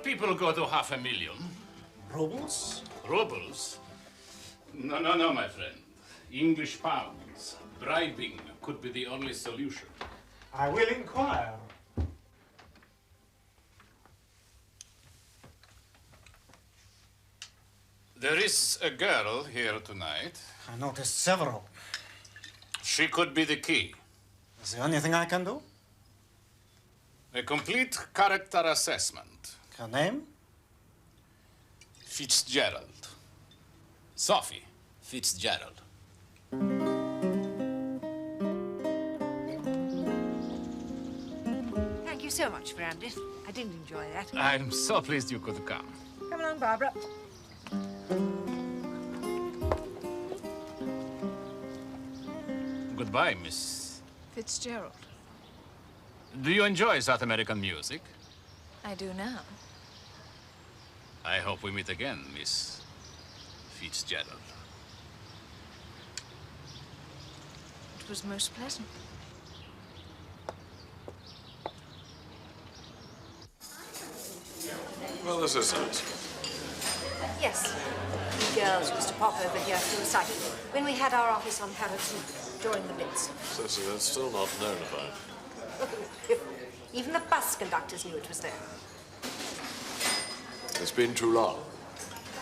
people go to 500,000. Rubles? Rubles? No, my friend. English pounds. Bribing could be the only solution. I will inquire. There is a girl here tonight. I noticed several. She could be the key. Is there anything I can do? A complete character assessment. Her name? Fitzgerald. Sophy Fitzgerald. Thank you so much, Brandis. I did enjoy that. I'm so pleased you could come. Come along, Barbara. Goodbye, Miss. Fitzgerald. Do you enjoy South American music? I do now. I hope we meet again, Miss Fitzgerald. It was most pleasant. Well, this is nice. Yes. We girls used to pop over here through sight when we had our office on Pennant during the Blitz. So it's still not known about. Even the bus conductors knew it was there. It's been too long.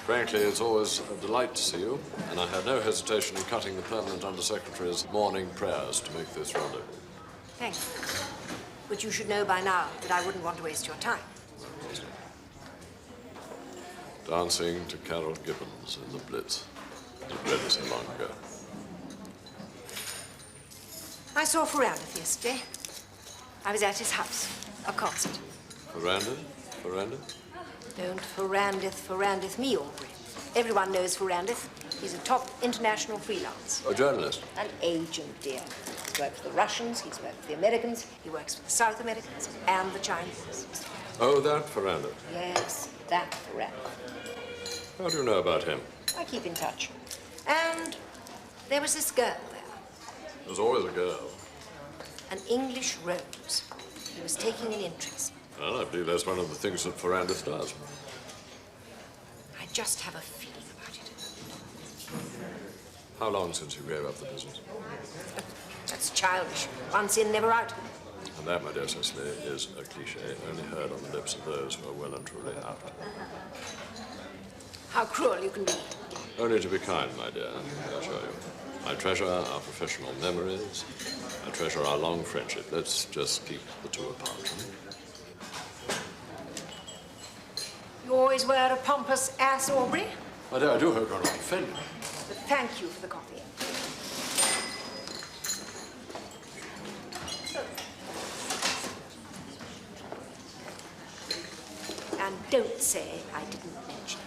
Frankly, it's always a delight to see you, and I had no hesitation in cutting the permanent undersecretary's morning prayers to make this rendezvous. Thank you. But you should know by now that I wouldn't want to waste your time. Dancing to Carol Gibbons in the Blitz. It really so long ago. I saw Ferrandith yesterday. I was at his house, a concert. Ferrandith? Don't Ferrandith me, Aubrey. Everyone knows Ferrandith. He's a top international freelance. A journalist? An agent, dear. He's worked for the Russians, he's worked for the Americans, he works for the South Americans and the Chinese. Oh, that Ferrandith. Yes, that Ferrandith. How do you know about him? I keep in touch. And there was this girl there. There's always a girl. An English rose. He was taking an interest. Well, I believe that's one of the things that Ferrandith does. I just have a feeling about it. How long since you gave up the business? That's childish. Once in, never out. And that, my dear Cecily, is a cliché only heard on the lips of those who are well and truly out. How cruel you can be. Only to be kind, my dear, I assure you. I treasure our professional memories. I treasure our long friendship. Let's just keep the two apart. You always wear a pompous ass, Aubrey. My dear, I do hope you're not offended. But thank you for the coffee. And don't say I didn't mention it.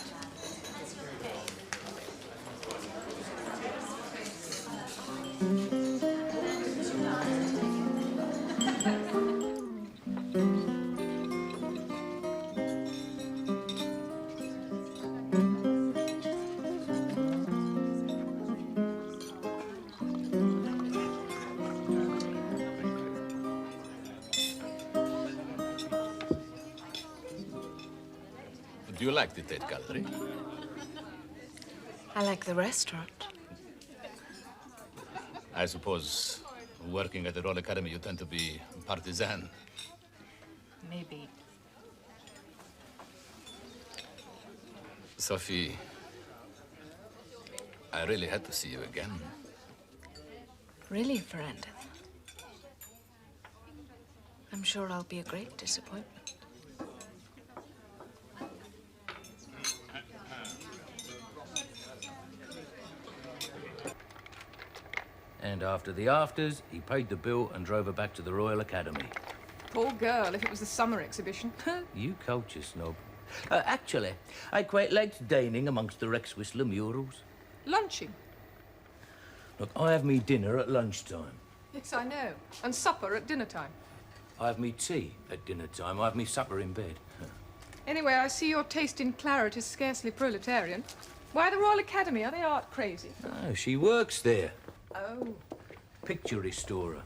Do you like the Tate Gallery? I like the restaurant. I suppose working at the Royal Academy, you tend to be partisan. Maybe. Sophy, I really had to see you again. Really, Ferrandith? I'm sure I'll be a great disappointment. And after the afters, he paid the bill and drove her back to the Royal Academy. Poor girl, if it was the summer exhibition. You culture snob. Actually, I quite liked dining amongst the Rex Whistler murals. Lunching. Look, I have me dinner at lunchtime. Yes, I know. And supper at dinner time. I have me tea at dinner time. I have me supper in bed. Anyway, I see your taste in claret is scarcely proletarian. Why the Royal Academy? Are they art crazy? Oh, she works there. Oh. Picture restorer.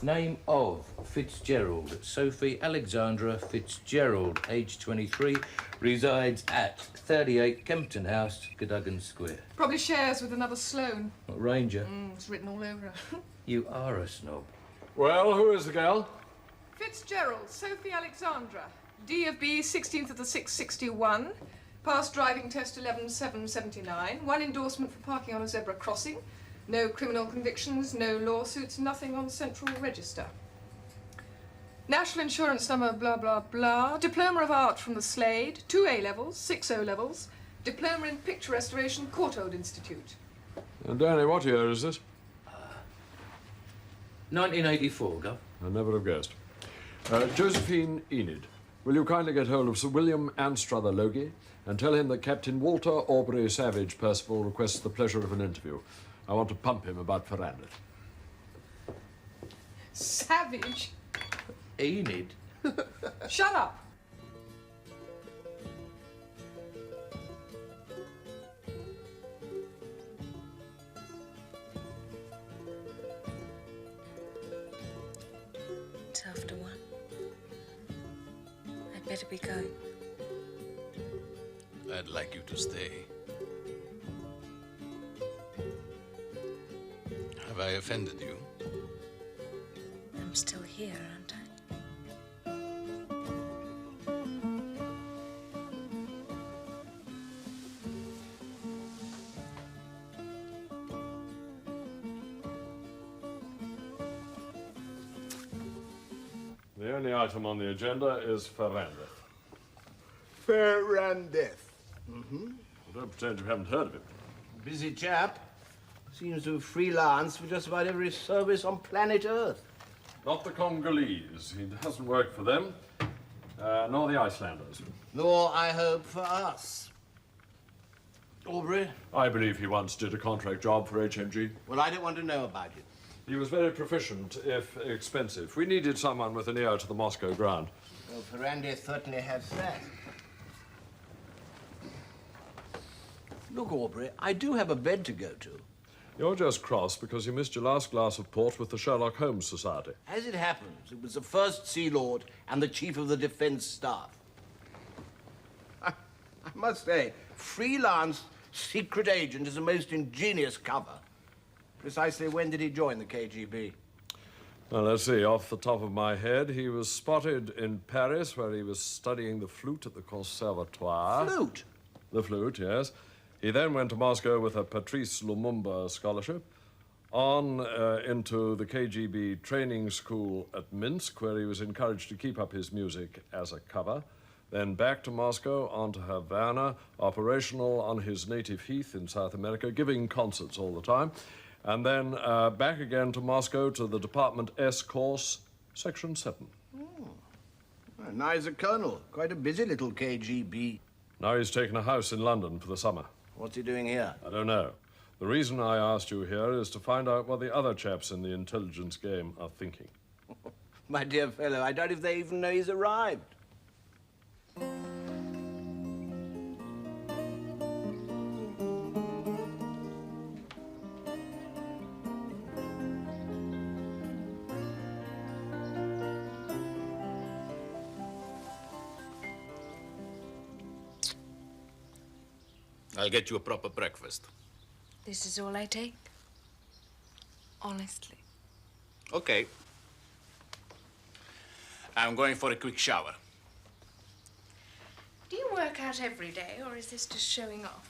Name of Fitzgerald. Sophie Alexandra Fitzgerald, age 23, resides at 38 Kempton House, Cadogan Square. Probably shares with another Sloane. Not Ranger. It's written all over her. You are a snob. Well, who is the girl? Fitzgerald, Sophie Alexandra. D of B, 16th of the 6th, 61. Passed driving test 11/7/79. One endorsement for parking on a zebra crossing. No criminal convictions, no lawsuits, nothing on Central Register. National insurance number, blah, blah, blah. Diploma of Art from the Slade. 2 A-levels, 6 O-levels. Diploma in Picture Restoration, Courtauld Institute. Danny, what year is this? 1984, Gov. I never have guessed. Josephine Enid, will you kindly get hold of Sir William Anstruther Logie and tell him that Captain Walter Aubrey Savage Percival requests the pleasure of an interview. I want to pump him about Ferrandis. Savage? Enid? Shut up. It's after 1. I'd better be going. I'd like you to stay. Have I offended you? I'm still here, aren't I? The only item on the agenda is Ferrandis. Ferrandis. Don't pretend you haven't heard of him. Busy chap. Seems to have freelanced for just about every service on planet Earth. Not the Congolese. He hasn't worked for them, nor the Icelanders. Nor, I hope, for us. Aubrey? I believe he once did a contract job for HMG. Well, I don't want to know about it. He was very proficient, if expensive. We needed someone with an ear to the Moscow ground. Well, Ferrandis certainly has that. Look, Aubrey, I do have a bed to go to. You're just cross because you missed your last glass of port with the Sherlock Holmes Society. As it happens, it was the First Sea Lord and the Chief of the Defense Staff. I must say, freelance secret agent is a most ingenious cover. Precisely when did he join the KGB? Well, let's see. Off the top of my head, he was spotted in Paris where he was studying the flute at the Conservatoire. Flute? The flute, yes. He then went to Moscow with a Patrice Lumumba scholarship, on into the KGB training school at Minsk, where he was encouraged to keep up his music as a cover, then back to Moscow, on to Havana, operational on his native heath in South America, giving concerts all the time, and then back again to Moscow to the Department S course, Section 7. Well, now he's a colonel. Quite a busy little KGB. Now he's taken a house in London for the summer. What's he doing here? I don't know. The reason I asked you here is to find out what the other chaps in the intelligence game are thinking. My dear fellow, I doubt if they even know he's arrived. I'll get you a proper breakfast. This is all I take. Honestly. Okay. I'm going for a quick shower. Do you work out every day, or is this just showing off?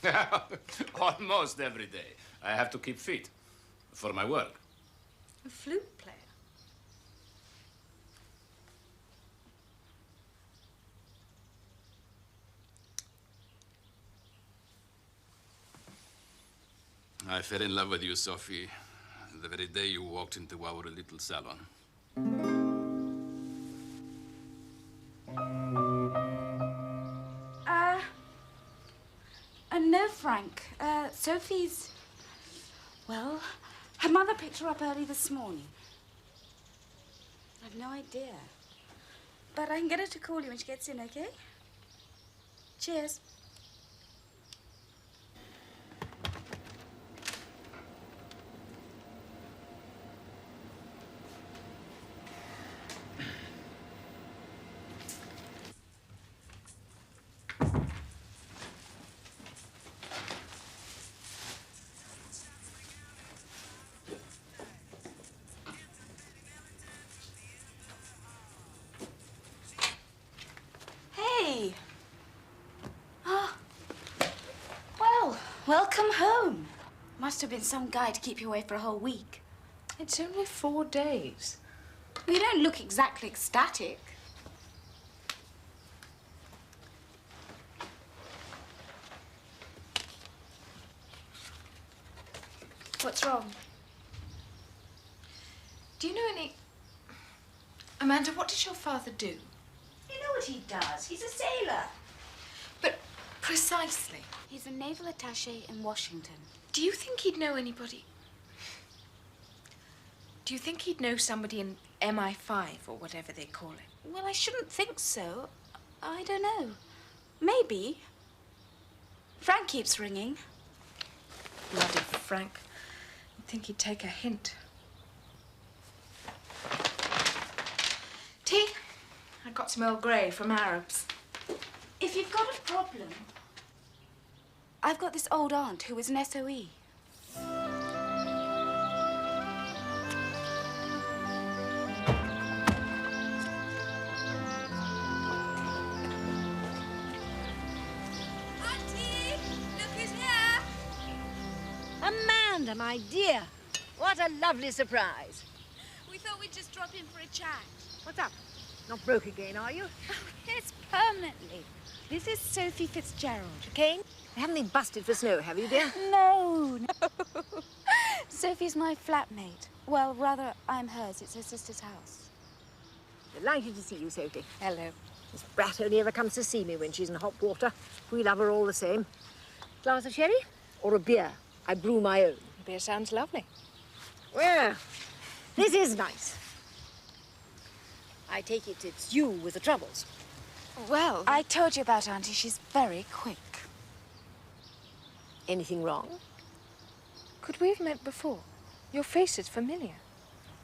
Almost every day. I have to keep fit for my work. A flute player? I fell in love with you, Sophie, the very day you walked into our little salon. No, Frank. Sophie's... Well, her mother picked her up early this morning. I've no idea. But I can get her to call you when she gets in, okay? Cheers. Welcome home. Must have been some guy to keep you away for a whole week. It's only 4 days. You don't look exactly ecstatic. What's wrong? Do you know any... Amanda, what does your father do? You know what he does. He's a sailor. But precisely. He's a naval attaché in Washington. Do you think he'd know anybody? Do you think he'd know somebody in MI5 or whatever they call it? Well, I shouldn't think so. I don't know. Maybe. Frank keeps ringing. Bloody Frank. You'd think he'd take a hint. Tea? I got some Earl Grey from Arabs. If you've got a problem, I've got this old aunt who was an SOE. Amanda, my dear, what a lovely surprise. We thought we'd just drop in for a chat. What's up? Not broke again, are you? Yes, permanently. This is Sophie Fitzgerald. Kane, you haven't been busted for snow, have you, dear? No. Sophie's my flatmate. Well, rather, I'm hers. It's her sister's house. Delighted to see you, Sophie. Hello. This brat only ever comes to see me when she's in hot water. We love her all the same. Glass of sherry or a beer? I brew my own. Beer sounds lovely. Well, this is nice. I take it it's you with the troubles. Well, I told you about Auntie. She's very quick. Anything wrong? could we have met before? Your face is familiar.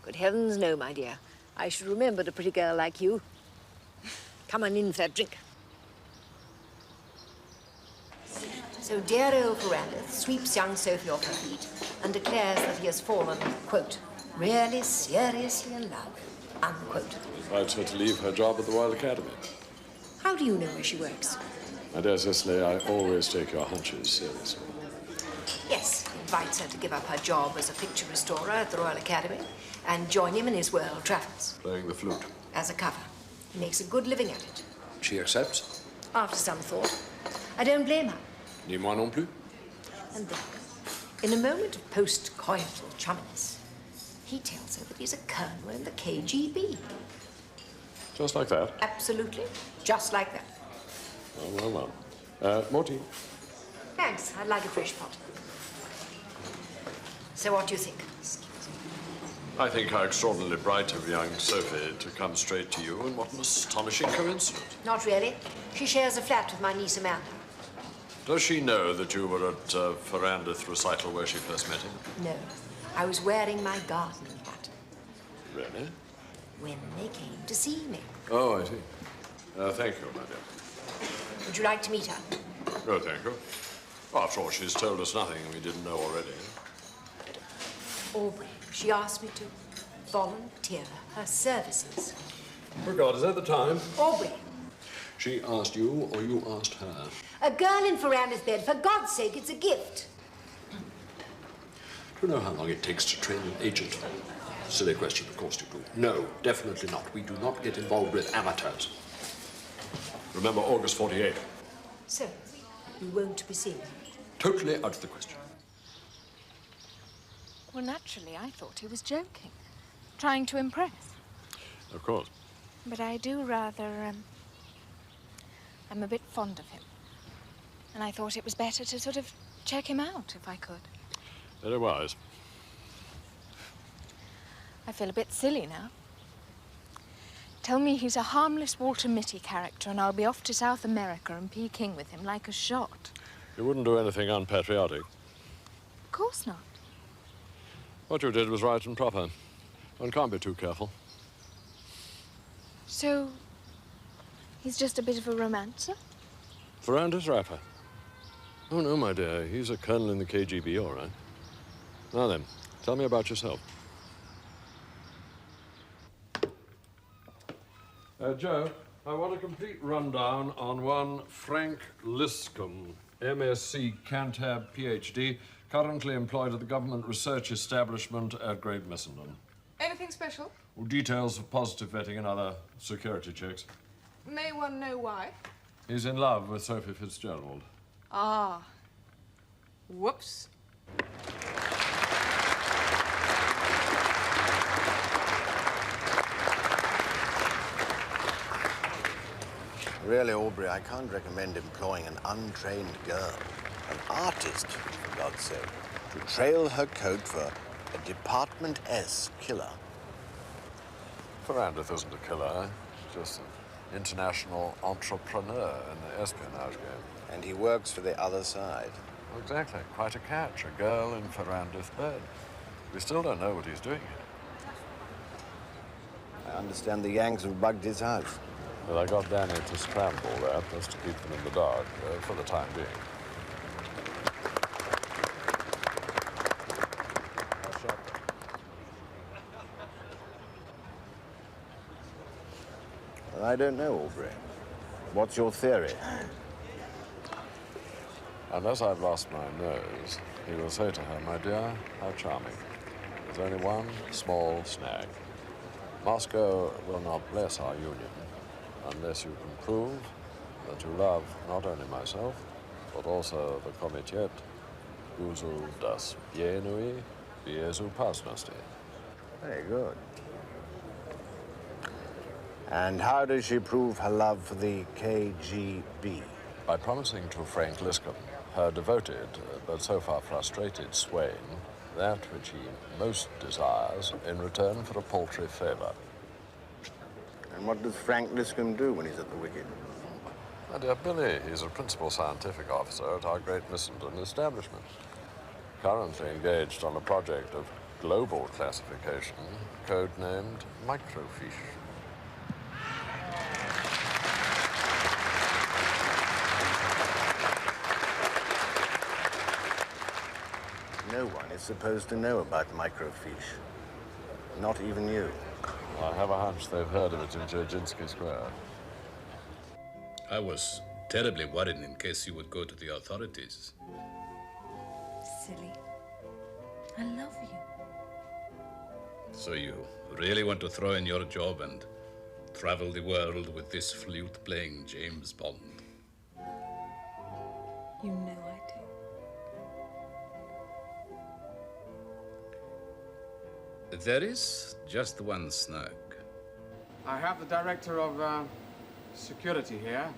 Good heavens, no, my dear. I should remember a pretty girl like you. Come on in for a drink. So dear old Ferrandith sweeps young Sophie off her feet and declares that he has fallen, quote, really seriously in love, unquote. Invites her to leave her job at the Royal Academy. How do you know where she works? My dear Cicely, I always take your hunches seriously. Yes, invites her to give up her job as a picture restorer at the Royal Academy and join him in his world travels. Playing the flute. As a cover. He makes a good living at it. She accepts? After some thought. I don't blame her. Ni moi non plus. And then, in a moment of post-coital chumminess, he tells her that he's a colonel in the KGB. Just like that? Absolutely. Just like that. Well. More tea? Thanks. I'd like a fresh pot. So what do you think? I think how extraordinarily bright of young Sophie to come straight to you, and what an astonishing coincidence. Not really. She shares a flat with my niece Amanda. Does she know that you were at Ferrandith recital where she first met him? No. I was wearing my garden hat. Really? When they came to see me. Oh, I see. Thank you, my dear. Would you like to meet her? Oh, thank you. Well, after all, she's told us nothing we didn't know already. Aubrey, she asked me to volunteer her services. Oh, God, is that the time? Aubrey. She asked you, or you asked her? A girl in Ferrandith bed. For God's sake, it's a gift. Do you know how long it takes to train an agent? Silly question, of course you do. No, definitely not. We do not get involved with amateurs. Remember August 48. So, you won't be seeing her? Totally out of the question. Well, naturally, I thought he was joking, trying to impress. Of course. But I do rather, I'm a bit fond of him. And I thought it was better to sort of check him out, if I could. Very wise. I feel a bit silly now. Tell me he's a harmless Walter Mitty character and I'll be off to South America and Peking with him like a shot. You wouldn't do anything unpatriotic. Of course not. What you did was right and proper. One can't be too careful. So, he's just a bit of a romancer? Ferrandith rapper. Oh, no, my dear. He's a colonel in the KGB, all right. Now then, tell me about yourself. Joe, I want a complete rundown on one Frank Liscombe. MSc Cantab, PhD, currently employed at the government research establishment at Great Missenden. Anything special? Details of positive vetting and other security checks. May one know why? He's in love with Sophy Fitzgerald. Ah. Whoops. Really, Aubrey, I can't recommend employing an untrained girl, an artist, for God's sake, to trail her coat for a Department S killer. Ferrandith isn't a killer, just an international entrepreneur in the espionage game. And he works for the other side. Exactly, quite a catch, a girl in Ferrandith's bed. We still don't know what he's doing here. I understand the Yanks have bugged his house. But I got Danny to scramble that just to keep them in the dark for the time being. Well, I don't know, Aubrey. What's your theory? Unless I've lost my nose, he will say to her, "My dear, how charming. There's only one small snag. Moscow will not bless our union unless you can prove that you love not only myself, but also the Komitet Guzu das Bienui Bezopasnosti." Very good. And how does she prove her love for the KGB? By promising to Frank Liscombe, her devoted but so far frustrated swain, that which he most desires in return for a paltry favor. And what does Frank Liscombe do when he's at the wicket? My dear Billy, he's a principal scientific officer at our Great Missenden establishment. Currently engaged on a project of global classification, codenamed Microfish. No one is supposed to know about Microfish. Not even you. I have a hunch they've heard of it in Dzerzhinsky Square. I was terribly worried in case you would go to the authorities. Silly. I love you. So you really want to throw in your job and travel the world with this flute-playing James Bond? You know I do. There is just one snag. I have the director of security here,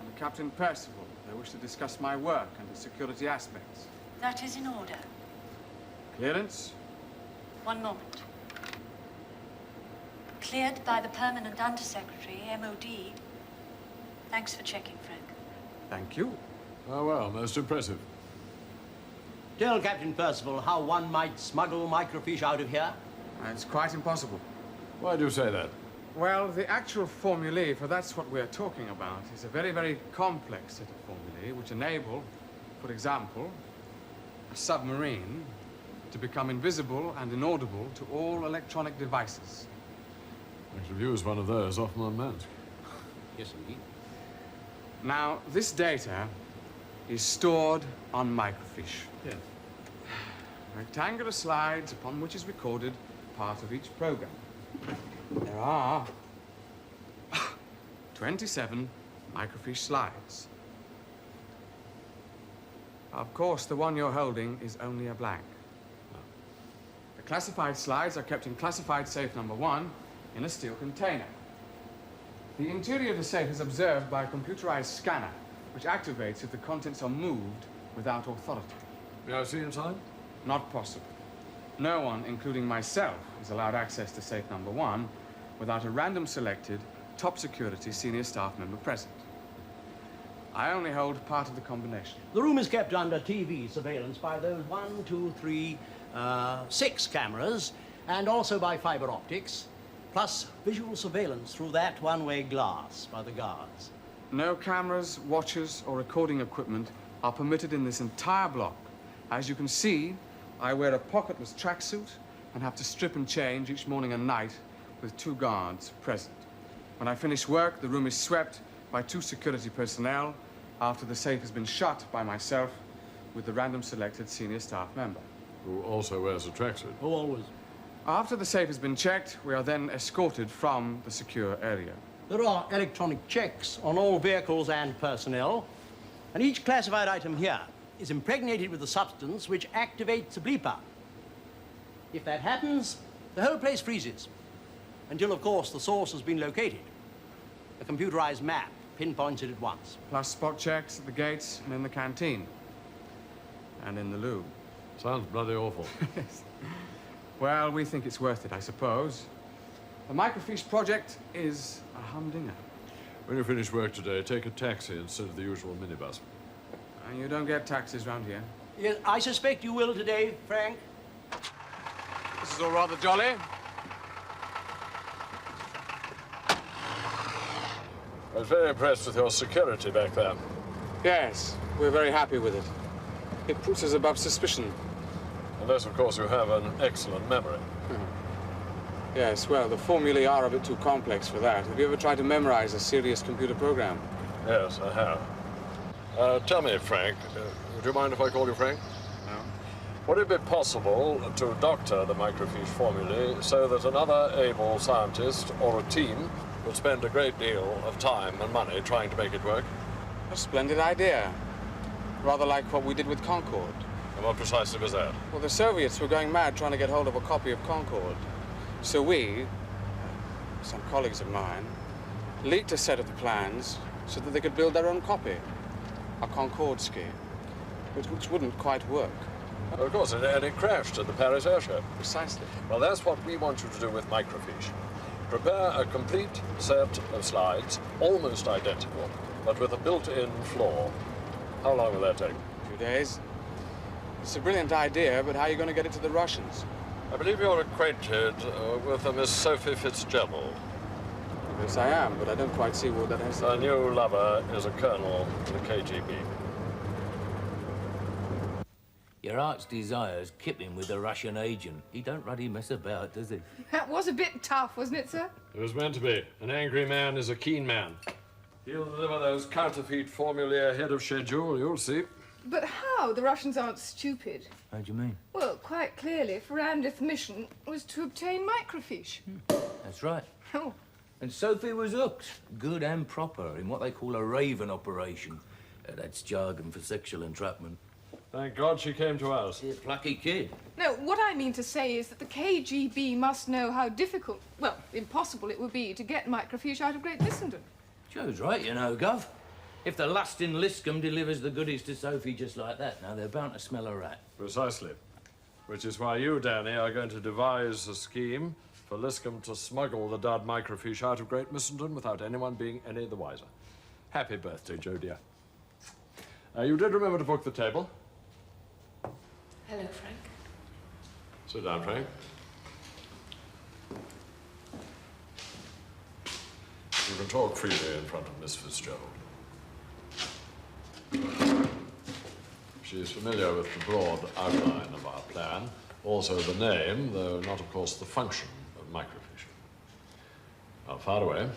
and Captain Percival. They wish to discuss my work and the security aspects. That is in order. Clearance? One moment. Cleared by the Permanent Undersecretary, MOD. Thanks for checking, Frank. Thank you. Oh, well, most impressive. Tell Captain Percival how one might smuggle microfiche out of here. It's quite impossible. Why do you say that? Well, the actual formulae, for that's what we're talking about, is a very, very complex set of formulae which enable, for example, a submarine to become invisible and inaudible to all electronic devices. I should use one of those off my mat. Yes, indeed. Now, this data is stored on microfiche. Yes. Rectangular slides upon which is recorded part of each program. There are 27 microfiche slides. Of course, the one you're holding is only a blank. The classified slides are kept in classified safe number 1 in a steel container. The interior of the safe is observed by a computerized scanner, which activates if the contents are moved without authority. May I see inside? Not possible. No one, including myself, is allowed access to safe number 1 without a random selected, top security senior staff member present. I only hold part of the combination. The room is kept under TV surveillance by those 6 cameras, and also by fiber optics, plus visual surveillance through that one-way glass by the guards. No cameras, watches, or recording equipment are permitted in this entire block. As you can see, I wear a pocketless tracksuit and have to strip and change each morning and night with 2 guards present. When I finish work, the room is swept by 2 security personnel after the safe has been shut by myself with the random selected senior staff member. Who also wears a tracksuit. Who always? After the safe has been checked, we are then escorted from the secure area. There are electronic checks on all vehicles and personnel, and each classified item here is impregnated with a substance which activates a bleeper. If that happens, the whole place freezes, until, of course, the source has been located. A computerized map pinpoints it at once. Plus spot checks at the gates and in the canteen. And in the loo. Sounds bloody awful. Well, we think it's worth it, I suppose. The Microfish project is a humdinger. When you finish work today, take a taxi instead of the usual minibus. And you don't get taxis round here. Yes, I suspect you will today, Frank. This is all rather jolly. I was very impressed with your security back there. Yes, we're very happy with it. It puts us above suspicion. Unless, of course, you have an excellent memory. Yes, well, the formulae are a bit too complex for that. Have you ever tried to memorize a serious computer program? Yes, I have. Tell me, Frank, would you mind if I call you Frank? No. Would it be possible to doctor the microfiche formulae so that another able scientist or a team would spend a great deal of time and money trying to make it work? A splendid idea. Rather like what we did with Concorde. And what precisely was that? Well, the Soviets were going mad trying to get hold of a copy of Concorde. So we, some colleagues of mine, leaked a set of the plans so that they could build their own copy. A Concorde scheme, which wouldn't quite work. Of course, and it crashed at the Paris air show. Precisely. Well, that's what we want you to do with Microfiche. Prepare a complete set of slides, almost identical, but with a built-in flaw. How long will that take? A few days. It's a brilliant idea, but how are you going to get it to the Russians? I believe you're acquainted with a Miss Sophie Fitzgerald. Yes, I am, but I don't quite see what that has to do. Her new lover is a colonel in the KGB. Your heart's desires kip him with a Russian agent. He don't ruddy mess about, does he? That was a bit tough, wasn't it, sir? It was meant to be. An angry man is a keen man. He'll deliver those counterfeit formulae ahead of schedule, you'll see. But how? The Russians aren't stupid. How do you mean? Well, quite clearly, Ferrandith's mission was to obtain microfiche. That's right. Oh. And Sophie was hooked, good and proper, in what they call a raven operation. That's jargon for sexual entrapment. Thank God she came to us. She's a plucky kid. No, what I mean to say is that the KGB must know how difficult, well, impossible it would be to get microfiche out of Great Dissenden. Joe's right, you know, Gov. If the lusting Liscombe delivers the goodies to Sophie just like that, now they're bound to smell a rat. Precisely. Which is why you, Danny, are going to devise a scheme for Liscombe to smuggle the dud microfiche out of Great Missenden without anyone being any the wiser. Happy birthday, Joe, dear. You did remember to book the table. Hello, Frank. Sit down, Frank. You can talk freely in front of Miss Fitzgerald. She is familiar with the broad outline of our plan, also the name, though not, of course, the function of microfiche. Now, far away.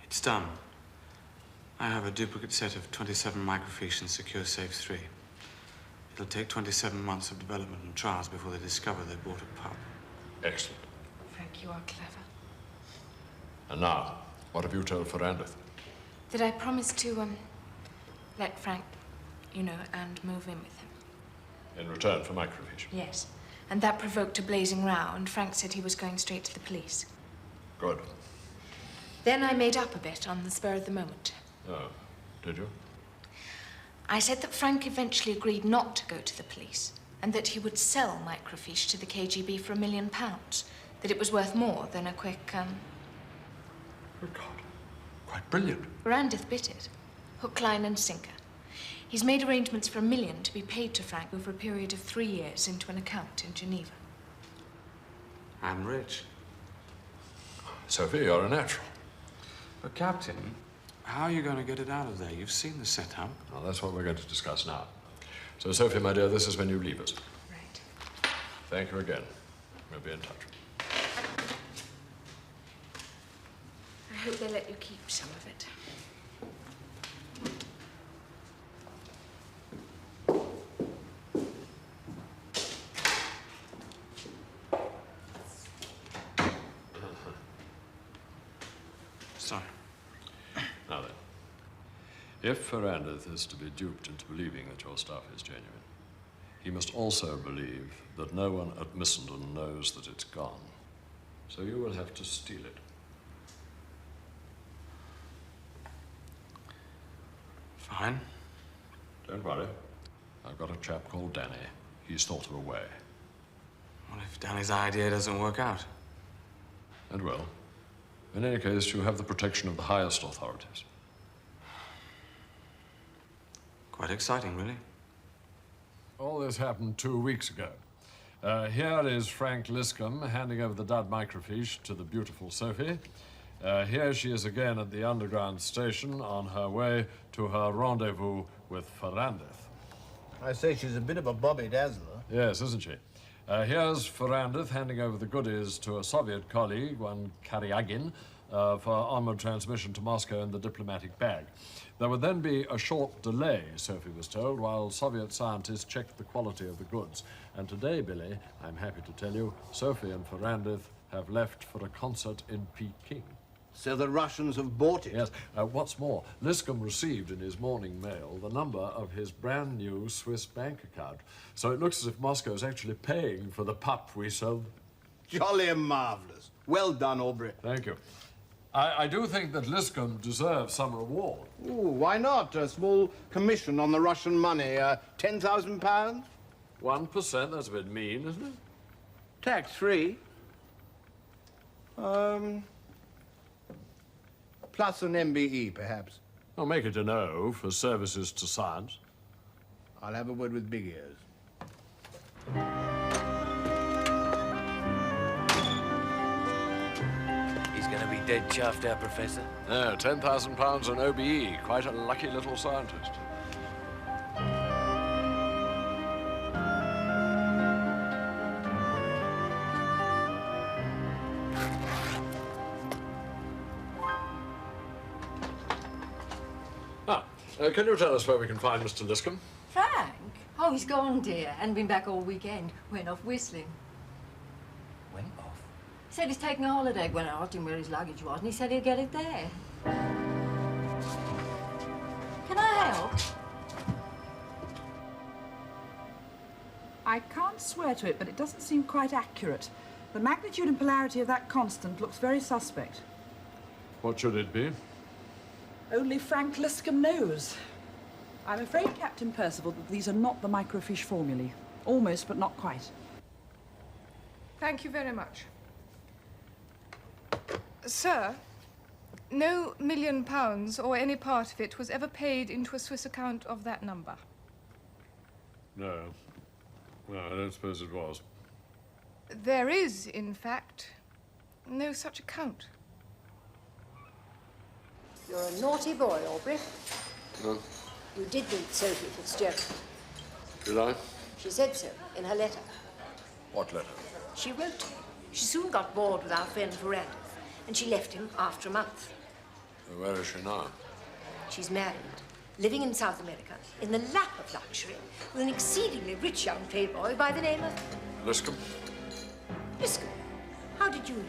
It's done. I have a duplicate set of 27 microfiche in Secure Safe 3. It'll take 27 months of development and trials before they discover they bought a pup. Excellent. Frank, you are clever. And now, what have you told Ferrandith? That I promised to, let Frank, you know, and move in with him. In return for microfiche? Yes. And that provoked a blazing row, and Frank said he was going straight to the police. Good. Then I made up a bit on the spur of the moment. Oh, did you? I said that Frank eventually agreed not to go to the police, and that he would sell microfiche to the KGB for £1 million. That it was worth more than a quick, Good God. Quite brilliant. Ferrandith bit it. Hook, line, and sinker. He's made arrangements for £1 million to be paid to Frank over a period of 3 years into an account in Geneva. I'm rich. Sophie, you're a natural. But, Captain, how are you going to get it out of there? You've seen the setup. Well, that's what we're going to discuss now. So, Sophie, my dear, this is when you leave us. Right. Thank you again. We'll be in touch. I hope they let you keep some of it. Sorry. Now then, if Ferrandith is to be duped into believing that your stuff is genuine, he must also believe that no one at Missenden knows that it's gone. So you will have to steal it. Fine. Don't worry. I've got a chap called Danny. He's thought of a way. What if Danny's idea doesn't work out? And well, in any case, you have the protection of the highest authorities. Quite exciting, really. All this happened 2 weeks ago. Here is Frank Liscombe handing over the dud microfiche to the beautiful Sophy. Here she is again at the underground station on her way to her rendezvous with Ferrandith. I say she's a bit of a Bobby Dazzler. Yes, isn't she? Here's Ferrandith handing over the goodies to a Soviet colleague, one Karyagin, for onward transmission to Moscow in the diplomatic bag. There would then be a short delay, Sophy was told, while Soviet scientists checked the quality of the goods. And today, Billy, I'm happy to tell you, Sophy and Ferrandith have left for a concert in Peking. So the Russians have bought it? Yes. What's more, Liscombe received in his morning mail the number of his brand new Swiss bank account. So it looks as if Moscow's actually paying for the pup we sold. Jolly marvellous. Well done, Aubrey. Thank you. I do think that Liscombe deserves some reward. Ooh, why not? A small commission on the Russian money. £10,000? 1%, that's a bit mean, isn't it? Tax-free. Plus an MBE, perhaps. I'll make it an O for services to science. I'll have a word with Big Ears. He's going to be dead chuffed, our Professor. No, £10,000 an OBE. Quite a lucky little scientist. Can you tell us where we can find Mr. Liscombe? Frank? Oh, he's gone, dear. Hadn't been back all weekend. Went off whistling. Went off? He said he's taking a holiday. When I asked him where his luggage was, and he said he'd get it there. Can I help? I can't swear to it, but it doesn't seem quite accurate. The magnitude and polarity of that constant looks very suspect. What should it be? Only Frank Liscombe knows. I'm afraid, Captain Percival, that these are not the microfiche formulae. Almost, but not quite. Thank you very much. Sir, no £1 million or any part of it was ever paid into a Swiss account of that number. No. No, I don't suppose it was. There is, in fact, no such account. You're a naughty boy, Aubrey. No. You did meet Sophie Fitzgerald. Did I? She said so in her letter. What letter? She wrote to him. She soon got bored with our friend Ferrandith, and she left him after a month. Where is she now? She's married, living in South America, in the lap of luxury, with an exceedingly rich young playboy by the name of... Liscombe? Liscombe. How did you know?